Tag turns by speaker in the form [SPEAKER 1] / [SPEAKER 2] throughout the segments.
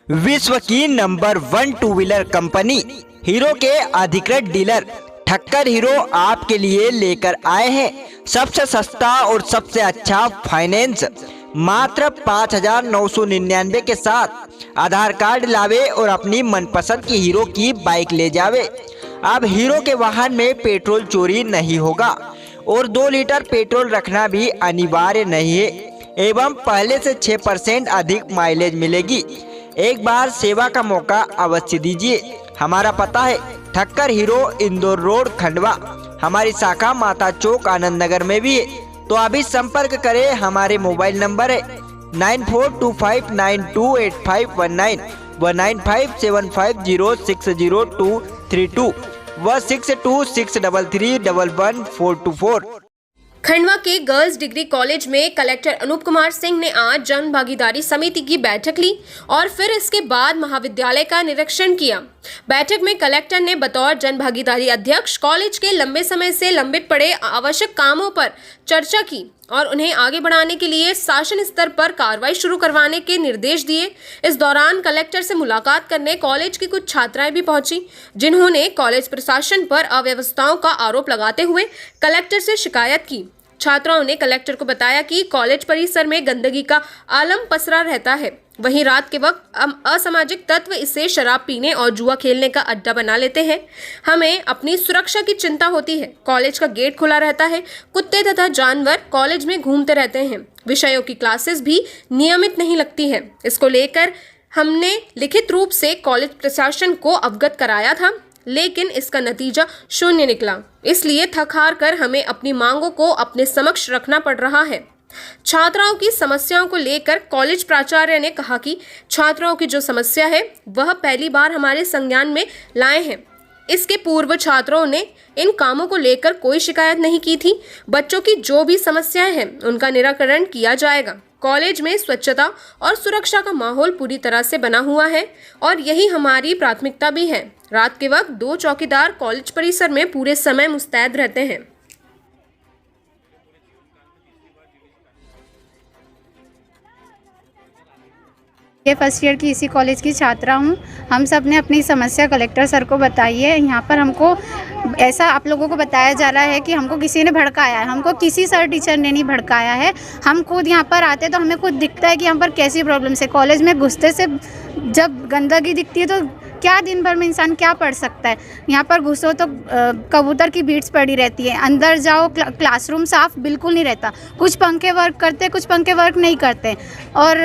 [SPEAKER 1] विश्व की number 1 two wheeler company hero के अधिकृत डीलर ठक्कर हीरो आपके लिए लेकर आए हैं सबसे सस्ता और सबसे अच्छा फाइनेंस मात्र 5,999 के साथ। आधार कार्ड लावे और अपनी मनपसंद की हीरो की बाइक ले जावे। अब हीरो के वाहन में पेट्रोल चोरी नहीं होगा और 2 लीटर पेट्रोल रखना भी अनिवार्य नहीं है एवं पहले से 6% अधिक माइलेज मिलेगी। एक बार सेवा का मौका अवश्य दीजिए। हमारा पता है ठक्कर हीरो इंदौर रोड खंडवा। हमारी शाखा माता चौक आनंद नगर में भी है। तो अभी संपर्क करें। हमारे मोबाइल नंबर है 9425928519 व 9575060232 व 626333111424।
[SPEAKER 2] खंडवा के गर्ल्स डिग्री कॉलेज में कलेक्टर अनूप कुमार सिंह ने आज जन भागीदारी समिति की बैठक ली और फिर इसके बाद महाविद्यालय का निरीक्षण किया। बैठक में कलेक्टर ने बतौर जन भागीदारी अध्यक्ष कॉलेज के लंबे समय से लंबित पड़े आवश्यक कामों पर चर्चा की और उन्हें आगे बढ़ाने के लिए शासन स्तर पर कार्रवाई शुरू करवाने के निर्देश दिए। इस दौरान कलेक्टर से मुलाकात करने कॉलेज की कुछ छात्राएं भी पहुंची, जिन्होंने कॉलेज प्रशासन पर अव्यवस्थाओं का आरोप लगाते हुए कलेक्टर से शिकायत की। छात्राओं ने कलेक्टर को बताया कि कॉलेज परिसर में गंदगी का आलम पसरा रहता है। वहीं रात के वक्त असामाजिक तत्व इसे शराब पीने और जुआ खेलने का अड्डा बना लेते हैं। हमें अपनी सुरक्षा की चिंता होती है। कॉलेज का गेट खुला रहता है। कुत्ते तथा जानवर कॉलेज में घूमते रहते हैं। विषयों की क्लासेस भी नियमित नहीं लगती है। इसको लेकर हमने लिखित रूप से कॉलेज प्रशासन को अवगत कराया था, लेकिन इसका नतीजा शून्य निकला। इसलिए थक हार कर हमें अपनी मांगों को अपने समक्ष रखना पड़ रहा है। छात्राओं की समस्याओं को लेकर कॉलेज प्राचार्य ने कहा कि छात्राओं की जो समस्या है वह पहली बार हमारे संज्ञान में लाए हैं। इसके पूर्व छात्रों ने इन कामों को लेकर कोई शिकायत नहीं की थी। बच्चों की जो भी समस्याएं हैं उनका निराकरण किया जाएगा। कॉलेज में स्वच्छता और सुरक्षा का माहौल पूरी तरह से बना हुआ है और यही हमारी प्राथमिकता भी है। रात के वक्त 2 चौकीदार कॉलेज परिसर में पूरे समय मुस्तैद रहते हैं।
[SPEAKER 3] ये फर्स्ट ईयर की इसी कॉलेज की छात्रा हूँ। हम सब ने अपनी समस्या कलेक्टर सर को बताई है। यहाँ पर हमको ऐसा आप लोगों को बताया जा रहा है कि हमको किसी ने भड़काया है। हमको किसी सर टीचर ने नहीं भड़काया है। हम खुद यहाँ पर आते तो हमें खुद दिखता है कि यहाँ पर कैसी प्रॉब्लम्स है। कॉलेज में घुसते से जब गंदगी दिखती है तो क्या दिन भर में इंसान क्या पढ़ सकता है। यहाँ पर घुसो तो कबूतर की बीट्स पड़ी रहती है। अंदर जाओ क्लासरूम साफ बिल्कुल नहीं रहता। कुछ पंखे वर्क करते, कुछ पंखे वर्क नहीं करते। और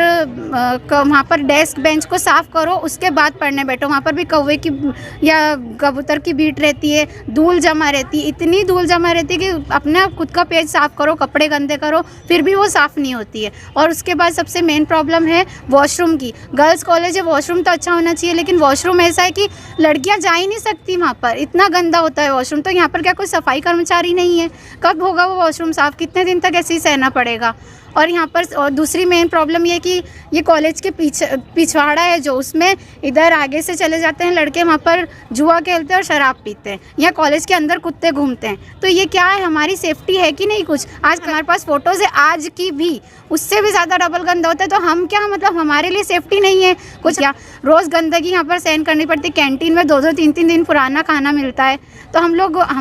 [SPEAKER 3] वहाँ पर डेस्क बेंच को साफ़ करो, उसके बाद पढ़ने बैठो। वहाँ पर भी कौवे की या कबूतर की बीट रहती है, धूल जमा रहती है। इतनी धूल जमा रहती है कि अपना खुद का पेज साफ़ करो, कपड़े गंदे करो, फिर भी वो साफ़ नहीं होती है। और उसके बाद सबसे मेन प्रॉब्लम है वॉशरूम की। गर्ल्स कॉलेज है, वॉशरूम तो अच्छा होना चाहिए, लेकिन वॉशरूम ऐसा है कि लड़कियां जा ही नहीं सकती वहाँ पर। इतना गंदा होता है वॉशरूम। तो यहाँ पर क्या कोई सफाई कर्मचारी नहीं है? कब होगा वो वॉशरूम साफ़? कितने दिन तक ऐसे ही सहना पड़ेगा? और यहाँ पर और दूसरी मेन प्रॉब्लम ये कि ये कॉलेज के पिछवाड़ा है जो, उसमें इधर आगे से चले जाते हैं लड़के, वहाँ पर जुआ खेलते हैं और शराब पीते हैं। यहाँ कॉलेज के अंदर कुत्ते घूमते हैं। तो ये क्या है? हमारी सेफ्टी है कि नहीं कुछ? आज हमारे पास फ़ोटोज़ है आज की भी, उससे भी ज़्यादा डबल गंदा होता है। तो हम क्या, मतलब हमारे लिए सेफ्टी नहीं है कुछ? क्या रोज़ गंदगी यहाँ पर सहन करनी पड़ती है। कैंटीन में 2-2, 3-3 दिन पुराना खाना मिलता है। तो हम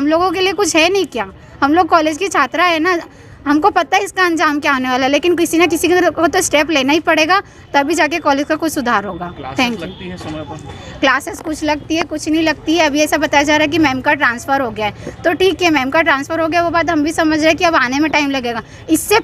[SPEAKER 3] लोगों के लिए कुछ है नहीं क्या? हम लोग कॉलेज की छात्रा है ना, हमको पता है इसका अंजाम क्या आने वाला है। लेकिन किसी न किसी को तो स्टेप लेना ही पड़ेगा, तभी जाके कॉलेज का कुछ सुधार होगा। Thank you. क्लासेस कुछ लगती है, कुछ नहीं लगती है। अभी ऐसा बताया जा रहा है कि मैम का ट्रांसफ़र हो गया है। तो ठीक है, मैम का ट्रांसफ़र हो गया, वो बात हम भी समझ रहे हैं कि अब आने में टाइम लगेगा। इससे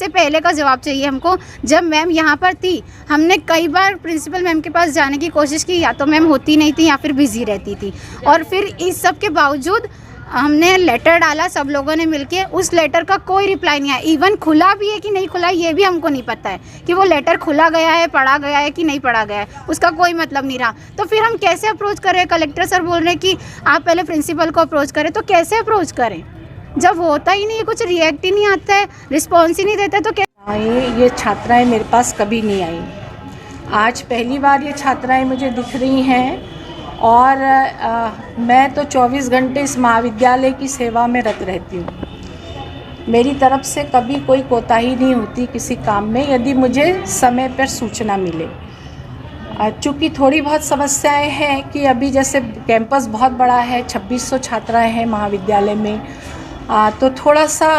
[SPEAKER 3] पहले का जवाब चाहिए हमको। जब मैम यहाँ पर थी, हमने कई बार प्रिंसिपल मैम के पास जाने की कोशिश की, या तो मैम होती नहीं थी या फिर बिजी रहती थी। और फिर इस सब के बावजूद हमने लेटर डाला सब लोगों ने मिलके। उस लेटर का कोई रिप्लाई नहीं आया। इवन खुला भी है कि नहीं खुला ये भी हमको नहीं पता है कि वो लेटर खुला गया है, पढ़ा गया है कि नहीं पढ़ा गया है। उसका कोई मतलब नहीं रहा। तो फिर हम कैसे अप्रोच करें? कलेक्टर सर बोल रहे हैं कि आप पहले प्रिंसिपल को अप्रोच करें। तो कैसे अप्रोच करें जब होता ही नहीं है, कुछ रिएक्ट ही नहीं आता है, रिस्पॉन्स ही नहीं देते? तो क्या
[SPEAKER 4] ये छात्राएँ मेरे पास कभी नहीं आई। आज पहली बार ये छात्राएँ मुझे दिख रही हैं। और मैं तो 24 घंटे इस महाविद्यालय की सेवा में रत रहती हूँ। मेरी तरफ से कभी कोई कोताही नहीं होती किसी काम में, यदि मुझे समय पर सूचना मिले। चूँकि थोड़ी बहुत समस्याएं हैं कि अभी जैसे कैंपस बहुत बड़ा है, 2600 छात्राएं हैं महाविद्यालय में, तो थोड़ा सा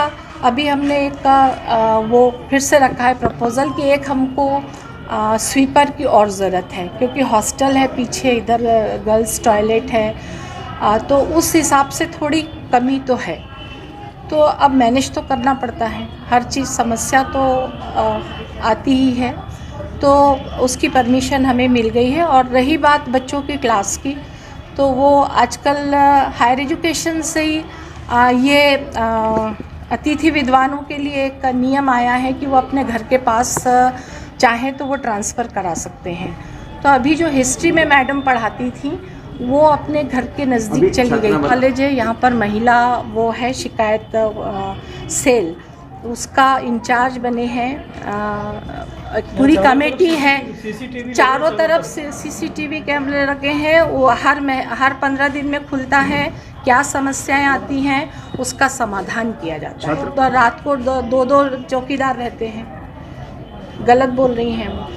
[SPEAKER 4] अभी हमने एक वो फिर से रखा है प्रपोज़ल कि एक हमको स्वीपर की और ज़रूरत है, क्योंकि हॉस्टल है पीछे, इधर गर्ल्स टॉयलेट है, तो उस हिसाब से थोड़ी कमी तो है। तो अब मैनेज तो करना पड़ता है, हर चीज़ समस्या तो आती ही है, तो उसकी परमिशन हमें मिल गई है। और रही बात बच्चों की क्लास की, तो वो आजकल हायर एजुकेशन से ही ये अतिथि विद्वानों के लिए एक नियम आया है कि वो अपने घर के पास चाहें तो वो ट्रांसफ़र करा सकते हैं। तो अभी जो हिस्ट्री में मैडम पढ़ाती थी वो अपने घर के नज़दीक चली गई। कॉलेज है यहाँ पर, महिला वो है शिकायत सेल, उसका इंचार्ज बने हैं, पूरी कमेटी है, चारों तरफ से सीसीटीवी कैमरे लगे हैं, वो हर 15 दिन में खुलता है, क्या समस्याएं आती हैं उसका समाधान किया जाता है। तो रात को दो चौकीदार रहते हैं। गलत बोल रही हैं वो।